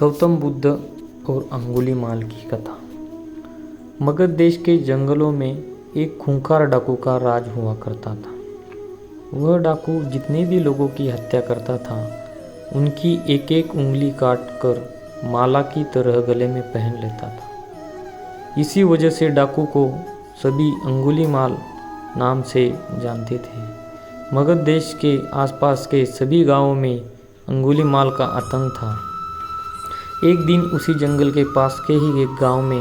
गौतम बुद्ध और अंगुलीमाल की कथा। मगध देश के जंगलों में एक खूंखार डाकू का राज हुआ करता था। वह डाकू जितने भी लोगों की हत्या करता था उनकी एक एक उंगली काट कर माला की तरह गले में पहन लेता था। इसी वजह से डाकू को सभी अंगुलीमाल नाम से जानते थे। मगध देश के आसपास के सभी गांवों में अंगुलीमाल का आतंक था। एक दिन उसी जंगल के पास के ही एक गांव में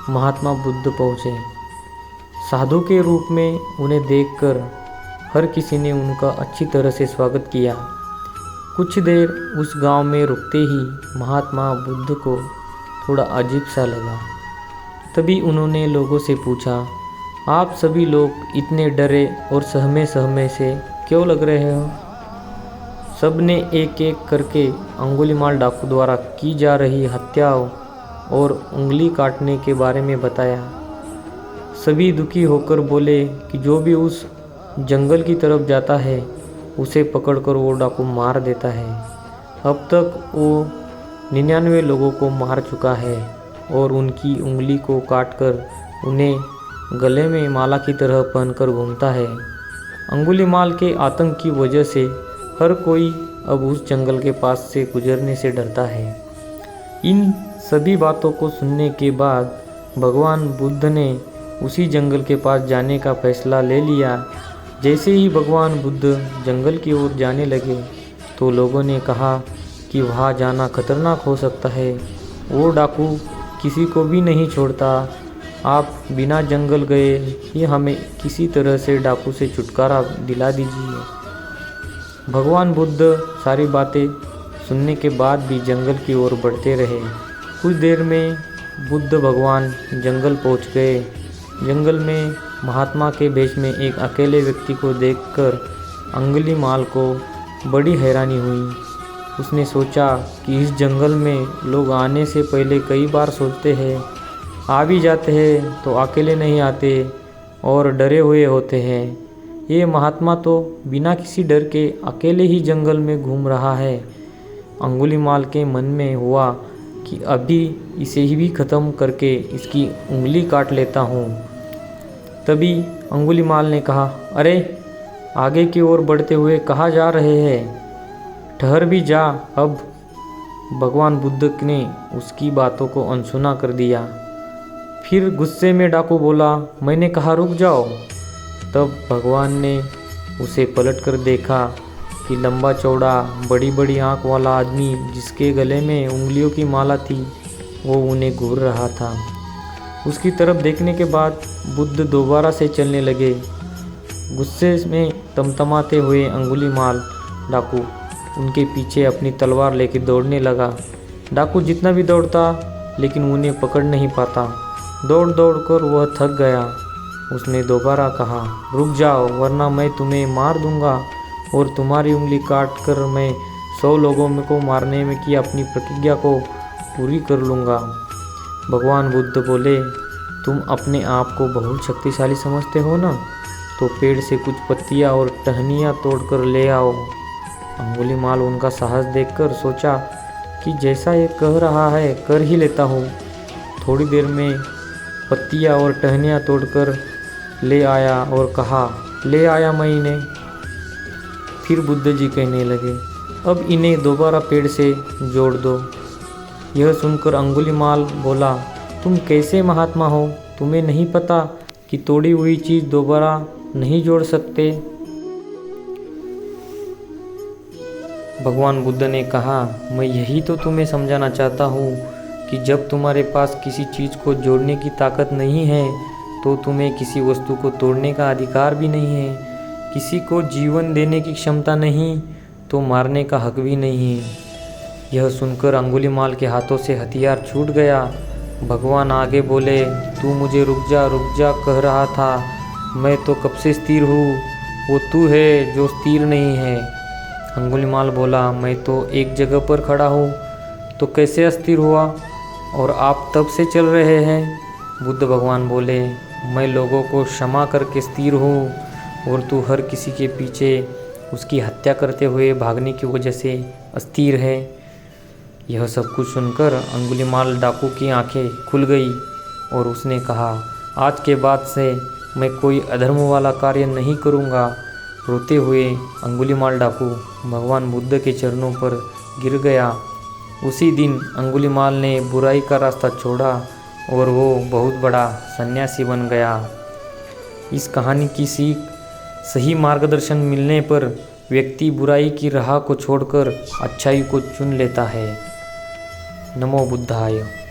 महात्मा बुद्ध पहुँचे। साधु के रूप में उन्हें देखकर हर किसी ने उनका अच्छी तरह से स्वागत किया। कुछ देर उस गांव में रुकते ही महात्मा बुद्ध को थोड़ा अजीब सा लगा। तभी उन्होंने लोगों से पूछा, आप सभी लोग इतने डरे और सहमे सहमे से क्यों लग रहे हो? सब ने एक एक करके अंगुलीमाल डाकू द्वारा की जा रही हत्याओं और उंगली काटने के बारे में बताया। सभी दुखी होकर बोले कि जो भी उस जंगल की तरफ जाता है उसे पकड़कर वो डाकू मार देता है। अब तक वो 99 लोगों को मार चुका है और उनकी उंगली को काटकर उन्हें गले में माला की तरह पहनकर घूमता है। अंगुलीमाल के आतंक की वजह से हर कोई अब उस जंगल के पास से गुजरने से डरता है। इन सभी बातों को सुनने के बाद भगवान बुद्ध ने उसी जंगल के पास जाने का फैसला ले लिया। जैसे ही भगवान बुद्ध जंगल की ओर जाने लगे तो लोगों ने कहा कि वहाँ जाना खतरनाक हो सकता है, वो डाकू किसी को भी नहीं छोड़ता। आप बिना जंगल गए ही हमें किसी तरह से डाकू से छुटकारा दिला दीजिए। भगवान बुद्ध सारी बातें सुनने के बाद भी जंगल की ओर बढ़ते रहे। कुछ देर में बुद्ध भगवान जंगल पहुंच गए। जंगल में महात्मा के भेष में एक अकेले व्यक्ति को देखकर अंगुलीमाल को बड़ी हैरानी हुई। उसने सोचा कि इस जंगल में लोग आने से पहले कई बार सोचते हैं, आ भी जाते हैं तो अकेले नहीं आते और डरे हुए होते हैं। ये महात्मा तो बिना किसी डर के अकेले ही जंगल में घूम रहा है। अंगुलीमाल के मन में हुआ कि अभी इसे ही भी ख़त्म करके इसकी उंगली काट लेता हूँ। तभी अंगुलीमाल ने कहा, अरे आगे की ओर बढ़ते हुए कहाँ जा रहे हैं? ठहर भी जा। अब भगवान बुद्ध ने उसकी बातों को अनसुना कर दिया। फिर गुस्से में डाकू बोला, मैंने कहा रुक जाओ। तब भगवान ने उसे पलट कर देखा कि लंबा चौड़ा बड़ी बड़ी आँख वाला आदमी जिसके गले में उंगलियों की माला थी वो उन्हें घूर रहा था। उसकी तरफ देखने के बाद बुद्ध दोबारा से चलने लगे। गुस्से में तमतमाते हुए अंगुलीमाल डाकू उनके पीछे अपनी तलवार लेकर दौड़ने लगा। डाकू जितना भी दौड़ता लेकिन उन्हें पकड़ नहीं पाता। दौड़ दौड़ कर वह थक गया। उसने दोबारा कहा, रुक जाओ वरना मैं तुम्हें मार दूंगा और तुम्हारी उंगली काट कर मैं 100 लोगों को मारने में की अपनी प्रतिज्ञा को पूरी कर लूँगा। भगवान बुद्ध बोले, तुम अपने आप को बहुत शक्तिशाली समझते हो ना, तो पेड़ से कुछ पत्तियाँ और टहनियाँ तोड़कर ले आओ। अंगुलीमाल उनका साहस देखकर सोचा कि जैसा ये कह रहा है कर ही लेता हूँ। थोड़ी देर में पत्तियाँ और टहनियाँ तोड़कर ले आया और कहा, ले आया मैं इन्हें। फिर बुद्ध जी कहने लगे, अब इन्हें दोबारा पेड़ से जोड़ दो। यह सुनकर अंगुलीमाल बोला, तुम कैसे महात्मा हो? तुम्हें नहीं पता कि तोड़ी हुई चीज़ दोबारा नहीं जोड़ सकते? भगवान बुद्ध ने कहा, मैं यही तो तुम्हें समझाना चाहता हूँ कि जब तुम्हारे पास किसी चीज़ को जोड़ने की ताकत नहीं है तो तुम्हें किसी वस्तु को तोड़ने का अधिकार भी नहीं है। किसी को जीवन देने की क्षमता नहीं तो मारने का हक भी नहीं है। यह सुनकर अंगुलीमाल के हाथों से हथियार छूट गया। भगवान आगे बोले, तू मुझे रुक जा कह रहा था, मैं तो कब से स्थिर हूँ, वो तू है जो स्थिर नहीं है। अंगुलीमाल बोला, मैं तो एक जगह पर खड़ा हूँ तो कैसे अस्थिर हुआ और आप तब से चल रहे हैं? बुद्ध भगवान बोले, मैं लोगों को क्षमा करके स्थिर हूँ और तू हर किसी के पीछे उसकी हत्या करते हुए भागने की वजह से अस्थिर है। यह सब कुछ सुनकर अंगुलीमाल डाकू की आंखें खुल गई और उसने कहा, आज के बाद से मैं कोई अधर्म वाला कार्य नहीं करूँगा। रोते हुए अंगुलीमाल डाकू भगवान बुद्ध के चरणों पर गिर गया। उसी दिन अंगुलीमाल ने बुराई का रास्ता छोड़ा और वो बहुत बड़ा सन्यासी बन गया। इस कहानी की सीख, सही मार्गदर्शन मिलने पर व्यक्ति बुराई की राह को छोड़कर अच्छाई को चुन लेता है। नमो बुद्धाय।